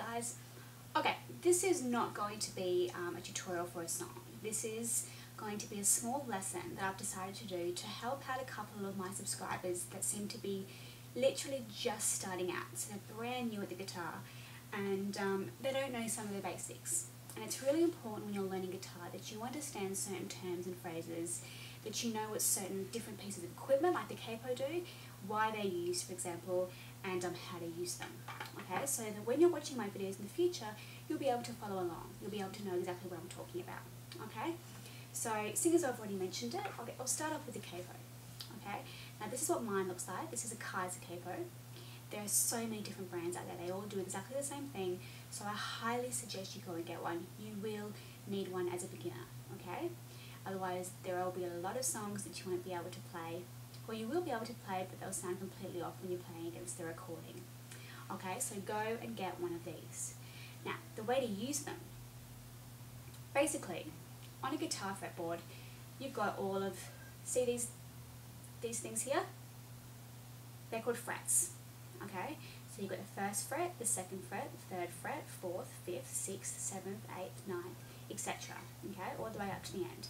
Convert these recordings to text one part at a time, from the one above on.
guys. Okay, this is not going to be a tutorial for a song. This is going to be a small lesson that I've decided to do to help out a couple of my subscribers that seem to be literally just starting out. So they're brand new at the guitar and they don't know some of the basics. And it's really important when you're learning guitar that you understand certain terms and phrases, that you know what certain different pieces of equipment like the capo do, why they're used, for example, and how to use them. Okay, so that when you're watching my videos in the future, you'll be able to follow along. You'll be able to know exactly what I'm talking about. Okay, so seeing as I've already mentioned it, I'll start off with the capo. Okay, now this is what mine looks like. This is a Kaiser capo. There are so many different brands out there. They all do exactly the same thing. So I highly suggest you go and get one. You will need one as a beginner. Okay, otherwise there will be a lot of songs that you won't be able to play. Or you will be able to play, but they'll sound completely off when you're playing against the recording. Okay, so go and get one of these. Now, the way to use them. Basically, on a guitar fretboard, you've got all of, see these things here? They're called frets. Okay, so you've got the first fret, the second fret, the third fret, fourth, fifth, sixth, seventh, eighth, ninth, etc. Okay, all the way up to the end.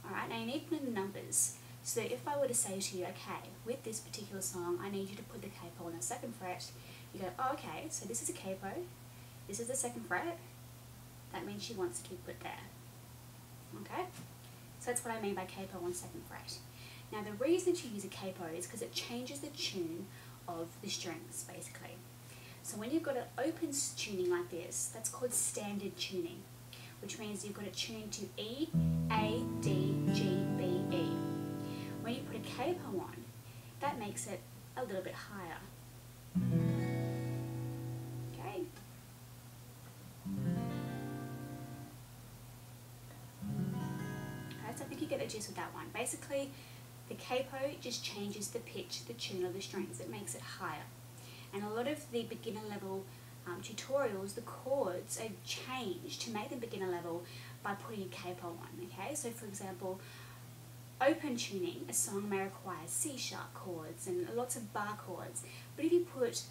Alright, now you need to put in the numbers. So if I were to say to you, okay, with this particular song, I need you to put the capo on the second fret, you go, oh, okay, so this is a capo, this is the second fret, that means she wants it to be put there. Okay? So that's what I mean by capo on second fret. Now the reason to use a capo is because it changes the tune of the strings, basically. So when you've got an open tuning like this, that's called standard tuning, which means you've got it tuned to E, A, D, G, B, E. When you put a capo on, that makes it a little bit higher. Okay. Okay, so I think you get the gist of that one. Basically, the capo just changes the pitch, the tune of the strings. It makes it higher. And a lot of the beginner level tutorials, the chords are changed to make them beginner level by putting a capo on. Okay, so for example, open tuning, a song may require C-sharp chords and lots of bar chords, but if you put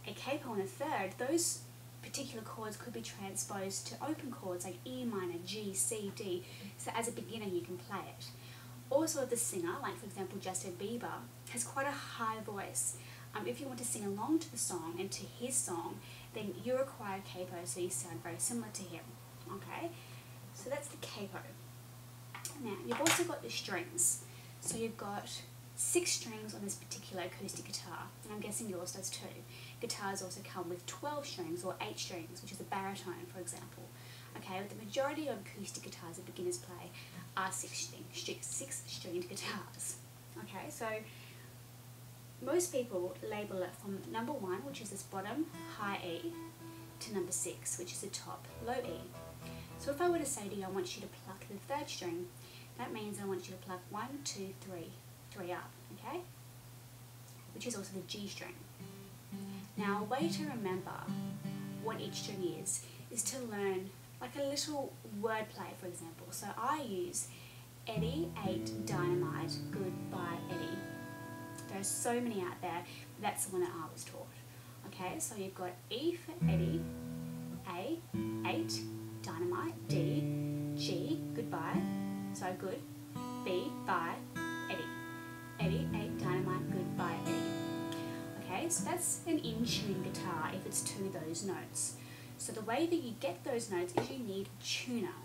a capo on a third, those particular chords could be transposed to open chords like E minor, G, C, D, so as a beginner you can play it. Also the singer, like for example Justin Bieber, has quite a high voice. If you want to sing along to the song and to his song, then you require a capo so you sound very similar to him. Okay, so that's the capo. Now, you've also got the strings. So you've got 6 strings on this particular acoustic guitar, and I'm guessing yours does too. Guitars also come with 12 strings or 8 strings, which is a baritone, for example. Okay, but the majority of acoustic guitars that beginners play are 6-stringed guitars. Okay, so most people label it from number 1, which is this bottom, high E, to number 6, which is the top, low E. So if I were to say to you, I want you to pluck the 3rd string, that means I want you to pluck 1, 2, 3 up, okay? Which is also the G string. Now, a way to remember what each string is to learn like a little wordplay, for example. So I use Eddie ate dynamite, goodbye Eddie. There are so many out there, but that's the one that I was taught. Okay, so you've got E for Eddie, A, ate, dynamite, D, G, goodbye, so good, B, bye, Eddie. Eddie ate dynamite, goodbye, Eddie. Okay, so that's an in-tune guitar if it's to those notes. So the way that you get those notes is you need a tuner.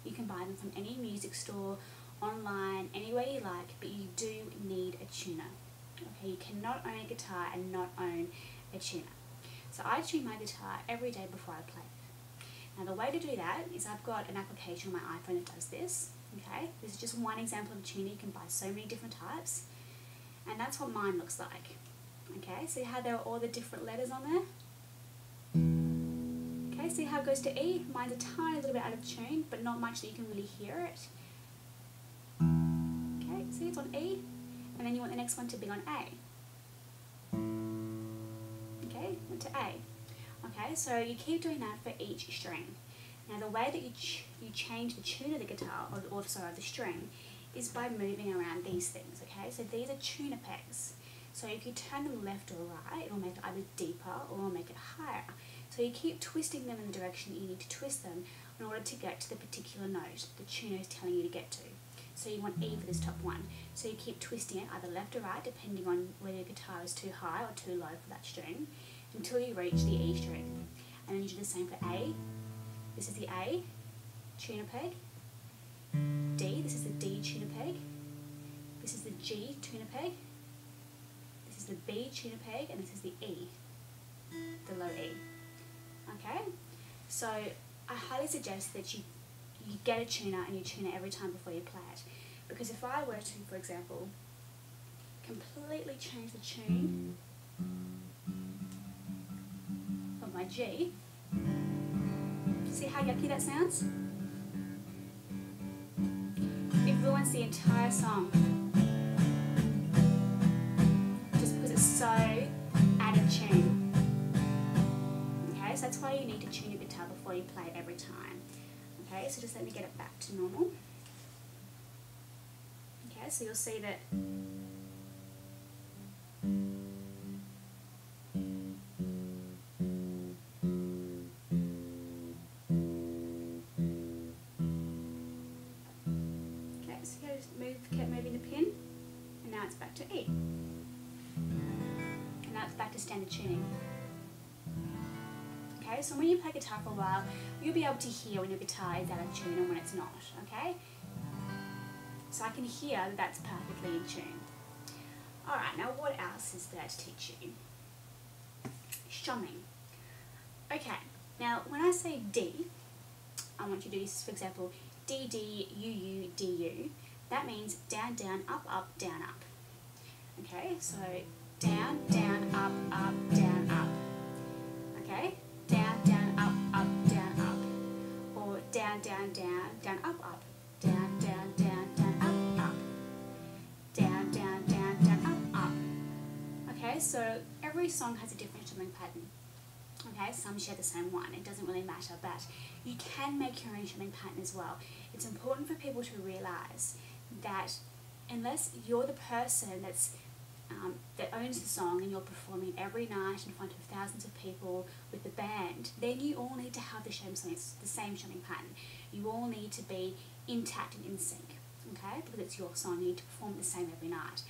You can buy them from any music store, online, anywhere you like, but you do need a tuner. Okay, you cannot own a guitar and not own a tuner. So I tune my guitar every day before I play it. Now the way to do that is I've got an application on my iPhone that does this. Okay, this is just one example of a tuner. You can buy so many different types, and that's what mine looks like. Okay, see how there are all the different letters on there? Okay, see how it goes to E? Mine's a tiny little bit out of tune, but not much that you can really hear it. Okay, see it's on E, and then you want the next one to be on A. Okay, went to A. Okay, so you keep doing that for each string. Now the way that you change the tune of the guitar, or sorry, the string, is by moving around these things, okay? So these are tuner pegs. So if you turn them left or right, it'll make it either deeper or it'll make it higher. So So you keep twisting them in the direction that you need to twist them in order to get to the particular note the tuner is telling you to get to. So you want E for this top one. So you keep twisting it either left or right, depending on whether your guitar is too high or too low for that string, until you reach the E string. And then you do the same for A. This is the A tuner peg. D, this is the D tuner peg. This is the G tuner peg. This is the B tuner peg, and this is the E, the low E. Okay? So I highly suggest that you get a tuner and you tune it every time before you play it. Because if I were to, for example, completely change the tune of my G, see how yucky that sounds? It ruins the entire song. Just because it's so out of tune. Okay, so that's why you need to tune your guitar before you play it every time. Okay, so just let me get it back to normal. Okay, so you'll see that kept moving the pin, and now it's back to E. And now it's back to standard tuning. Okay, so when you play guitar for a while, you'll be able to hear when your guitar is out of tune and when it's not, okay? So I can hear that that's perfectly in tune. Alright, now what else is there to teach you? Strumming. Okay, now when I say D, I want you to do this, for example, D, D, U, U, D, U. That means down, down, up, down, up. Okay, so down, down, up, down, up. Okay, down, down, up, down, up. Or down, down, down, down, up, down, down, down, down, up. Down, down, down, down, up. Okay, so every song has a different strumming pattern. Okay, some share the same one, it doesn't really matter, but you can make your own strumming pattern as well. It's important for people to realise that unless you're the person that owns the song and you're performing every night in front of thousands of people with the band, then you all need to have the same strumming pattern. You all need to be intact and in sync, okay? Because it's your song, you need to perform the same every night.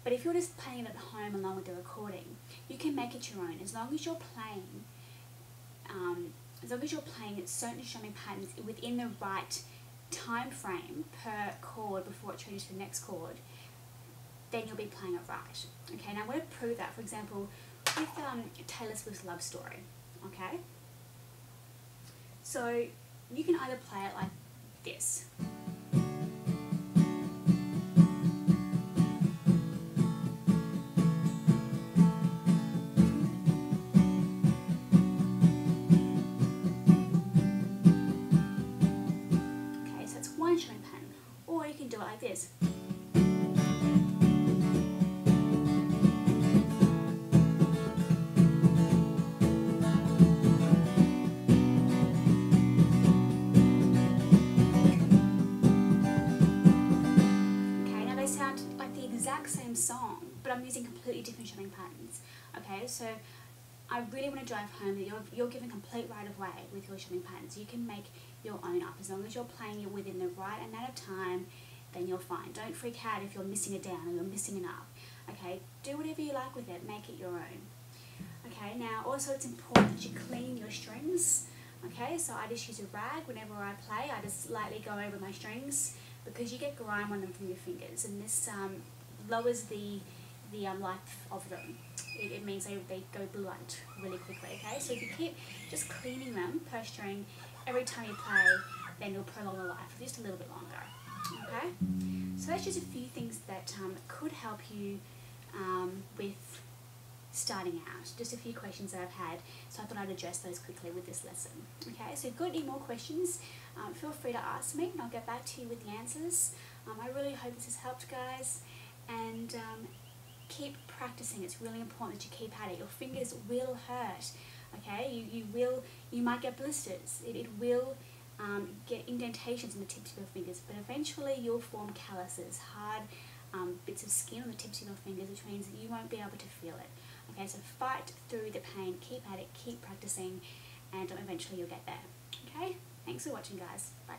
But if you're just playing it at home along with the recording, you can make it your own as long as you're playing. As long as you're playing certain strumming patterns within the right time frame per chord before it changes to the next chord, then you'll be playing it right. Okay, now I'm going to prove that, for example, with Taylor Swift's Love Story. Okay, so you can either play it like this. Strumming pattern, or you can do it like this. Okay, now they sound like the exact same song, but I'm using completely different strumming patterns. Okay, so I really want to drive home that you're given complete right of way with your strumming patterns. You can make your own up. As long as you're playing it within the right amount of time, then you're fine. Don't freak out if you're missing a down or you're missing an up. Okay, do whatever you like with it, make it your own. Okay, now also it's important that you clean your strings. Okay, so I just use a rag whenever I play. I just lightly go over my strings because you get grime on them from your fingers, and this lowers the life of them. It means they go blunt really quickly. Okay, so if you keep just cleaning them per string every time you play, then you'll prolong the life just a little bit longer. Okay, so that's just a few things that could help you with starting out. Just a few questions that I've had, so I thought I'd address those quickly with this lesson. Okay, so if you've got any more questions, feel free to ask me and I'll get back to you with the answers. I really hope this has helped, guys, and keep practicing. It's really important that you keep at it. Your fingers will hurt. Okay, you might get blisters. It will get indentations in the tips of your fingers, but eventually you'll form calluses, hard bits of skin on the tips of your fingers, which means that you won't be able to feel it. Okay, so fight through the pain, keep at it, keep practicing, and eventually you'll get there. Okay, thanks for watching, guys. Bye.